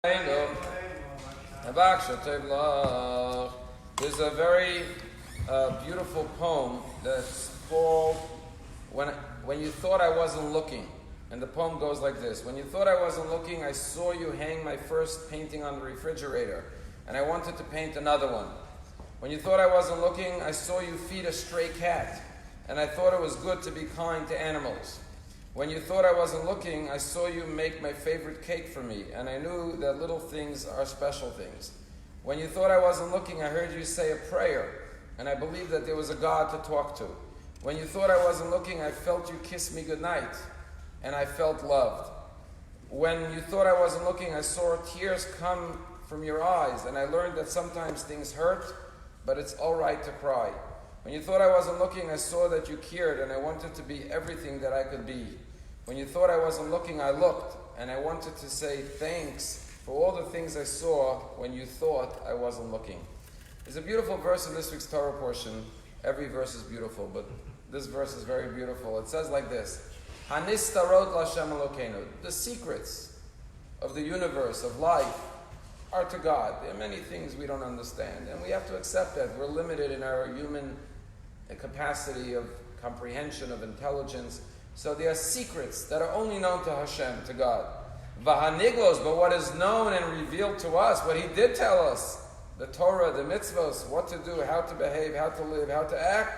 There's a very beautiful poem that's called When You Thought I Wasn't Looking. And the poem goes like this. When you thought I wasn't looking, I saw you hang my first painting on the refrigerator, and I wanted to paint another one. When you thought I wasn't looking, I saw you feed a stray cat, and I thought it was good to be kind to animals. When you thought I wasn't looking, I saw you make my favorite cake for me, and I knew that little things are special things. When you thought I wasn't looking, I heard you say a prayer, and I believed that there was a God to talk to. When you thought I wasn't looking, I felt you kiss me goodnight, and I felt loved. When you thought I wasn't looking, I saw tears come from your eyes, and I learned that sometimes things hurt, but it's all right to cry. When you thought I wasn't looking, I saw that you cared, and I wanted to be everything that I could be. When you thought I wasn't looking, I looked, and I wanted to say thanks for all the things I saw when you thought I wasn't looking. There's a beautiful verse in this week's Torah portion. Every verse is beautiful, but this verse is very beautiful. It says like this: Hanistarot l'Hashem Elokeinu. The secrets of the universe, of life, are to God. There are many things we don't understand, and we have to accept that. We're limited in our human capacity of comprehension, of intelligence. So there are secrets that are only known to Hashem, to God. Vahaniglos, but what is known and revealed to us, what He did tell us, the Torah, the mitzvos, what to do, how to behave, how to live, how to act,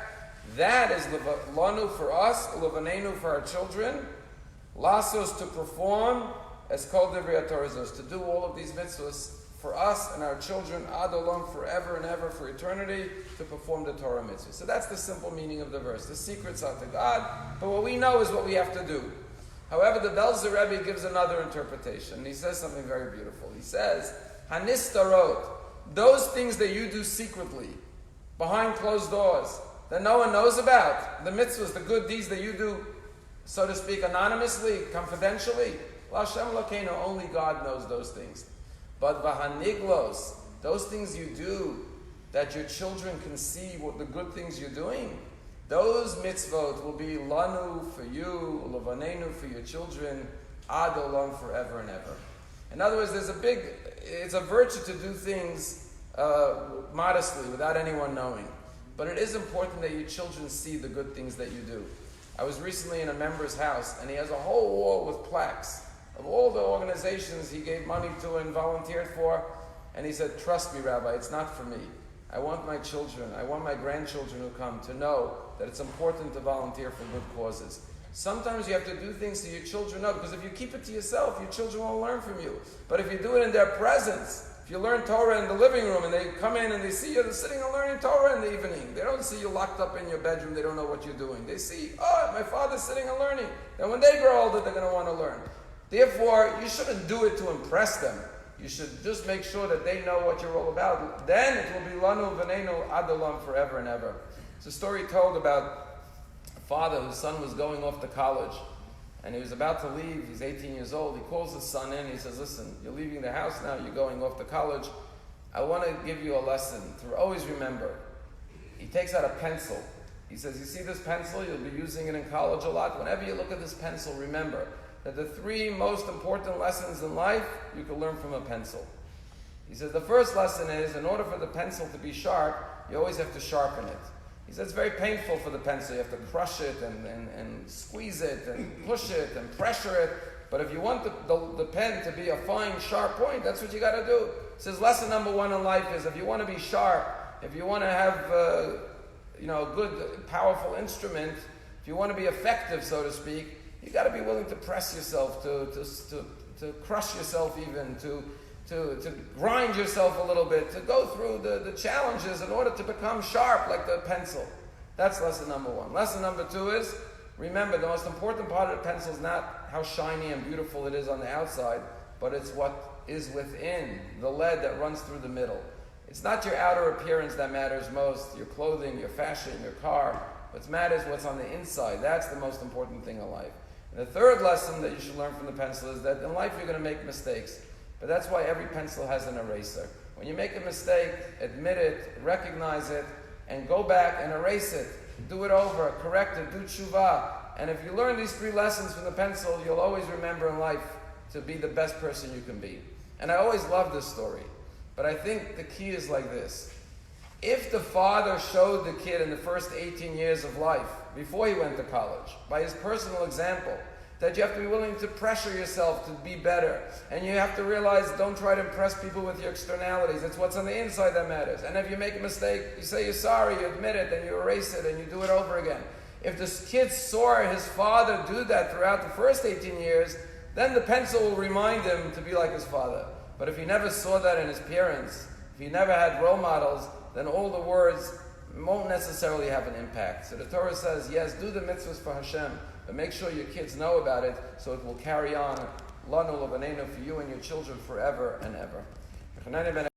that is lanu for us, levanenu for our children, lasos to perform, as kol divrei Torah to do all of these mitzvos for us and our children, ad olam, forever and ever, for eternity, to perform the Torah mitzvah. So that's the simple meaning of the verse. The secrets are to God, but what we know is what we have to do. However, the Belzer Rabbi gives another interpretation. He says something very beautiful. He says, Hanistarot, those things that you do secretly, behind closed doors, that no one knows about, the mitzvahs, the good deeds that you do, so to speak, anonymously, confidentially, L'Hashem Elokeinu, only God knows those things. But vahaniglos, those things you do, that your children can see what the good things you're doing, those mitzvot will be lanu for you, levanenu for your children, ad olam, forever and ever. In other words, it's a virtue to do things modestly, without anyone knowing. But it is important that your children see the good things that you do. I was recently in a member's house, and he has a whole wall with plaques of all the organizations he gave money to and volunteered for. And he said, trust me, Rabbi, it's not for me. I want my children, I want my grandchildren who come to know that it's important to volunteer for good causes. Sometimes you have to do things so your children know, because if you keep it to yourself, your children won't learn from you. But if you do it in their presence, if you learn Torah in the living room and they come in and they see you sitting and learning Torah in the evening, they don't see you locked up in your bedroom, they don't know what you're doing. They see, oh, my father's sitting and learning. And when they grow older, they're going to want to learn. Therefore, you shouldn't do it to impress them. You should just make sure that they know what you're all about. Then it will be lanu v'nenu ad olam, forever and ever. It's a story told about a father whose son was going off to college. And he was about to leave. He's 18 years old. He calls his son in. He says, listen, you're leaving the house now. You're going off to college. I want to give you a lesson to always remember. He takes out a pencil. He says, you see this pencil? You'll be using it in college a lot. Whenever you look at this pencil, remember that the three most important lessons in life you can learn from a pencil. He says the first lesson is, in order for the pencil to be sharp, you always have to sharpen it. He says it's very painful for the pencil. You have to crush it and squeeze it and push it and pressure it. But if you want the pen to be a fine, sharp point, that's what you got to do. He says lesson number one in life is, if you want to be sharp, if you want to have a good, powerful instrument, if you want to be effective, so to speak, you got to be willing to press yourself, to crush yourself even, to grind yourself a little bit, to go through the challenges in order to become sharp like the pencil. That's lesson number one. Lesson number two is, remember, the most important part of the pencil is not how shiny and beautiful it is on the outside, but it's what is within, the lead that runs through the middle. It's not your outer appearance that matters most, your clothing, your fashion, your car. What matters is what's on the inside. That's the most important thing in life. And the third lesson that you should learn from the pencil is that in life you're going to make mistakes. But that's why every pencil has an eraser. When you make a mistake, admit it, recognize it, and go back and erase it. Do it over, correct it, do tshuva. And if you learn these three lessons from the pencil, you'll always remember in life to be the best person you can be. And I always love this story. But I think the key is like this. If the father showed the kid in the first 18 years of life, before he went to college, by his personal example, that you have to be willing to pressure yourself to be better. And you have to realize, don't try to impress people with your externalities. It's what's on the inside that matters. And if you make a mistake, you say you're sorry, you admit it, and you erase it, and you do it over again. If this kid saw his father do that throughout the first 18 years, then the pencil will remind him to be like his father. But if he never saw that in his parents, if he never had role models, then all the words won't necessarily have an impact. So the Torah says, yes, do the mitzvahs for Hashem, but make sure your kids know about it so it will carry on, lanu l'baneinu, for you and your children forever and ever.